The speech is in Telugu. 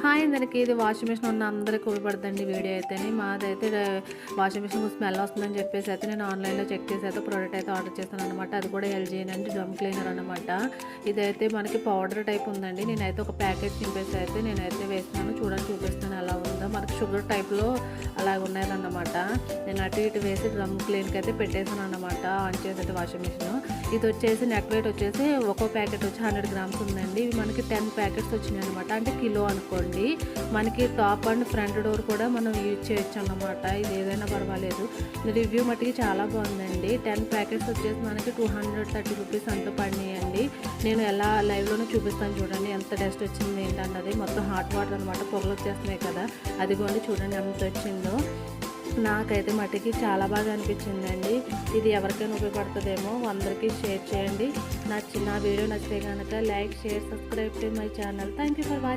హాయ్ అందరికీ, ఇది వాషింగ్ మిషన్ ఉన్న అందరికీ ఉపయోగపడుతుంది వీడియో అయితేనే. మాదైతే వాషింగ్ మిషన్ స్మెల్ వస్తుందని చెప్పేసి అయితే నేను ఆన్లైన్లో చెక్ చేసి అయితే ప్రోడక్ట్ అయితే ఆర్డర్ చేస్తాను అనమాట. అది కూడా ఎల్జీ అండి, డ్రమ్ క్లీనర్ అనమాట. ఇదైతే మనకి పౌడర్ టైప్ ఉందండి. నేనైతే ఒక ప్యాకెట్ నింపేసి అయితే నేనైతే వేస్తున్నాను. చూడండి, చూపిస్తాను ఎలా ఉందో. మనకి షుగర్ టైప్లో అలాగ ఉన్నదన్నమాట. నేను అటు ఇటు వేసి డ్రమ్ క్లీన్కి అయితే పెట్టేసాను అనమాట. ఆన్ చేసి వాషింగ్ మిషన్ ఇది వచ్చేసి నెట్ వెయిట్ వచ్చేసి ఒక్కో ప్యాకెట్ వచ్చి 100 గ్రామ్స్ ఉందండి. ఇవి మనకి 10 ప్యాకెట్స్ వచ్చినాయి అనమాట. అంటే కిలో అనుకోండి. మనకి టాప్ అండ్ ఫ్రంట్ డోర్ కూడా మనం యూజ్ చేయొచ్చు అన్నమాట. ఇది ఏదైనా పర్వాలేదు. రివ్యూ మట్టుకి చాలా బాగుందండి. 10 ప్యాకెట్స్ వచ్చేసి మనకి 230 రూపీస్ అంతా పడినాయండి. నేను ఎలా లైవ్లోనే చూపిస్తాను చూడండి ఎంత డస్ట్ వచ్చింది ఏంటన్నది. మొత్తం హాట్ వాటర్ అనమాట, పొగలు వచ్చేస్తున్నాయి కదా. అదిగోండి చూడండి ఎంత వచ్చిందో. నాకైతే మట్టికి చాలా బాగా అనిపించిందండి. ఇది ఎవరికైనా ఉపయోగపడుతుందేమో, అందరికీ షేర్ చేయండి. నా వీడియో నచ్చితే కనుక like, share, subscribe to my channel. Thank you for watching.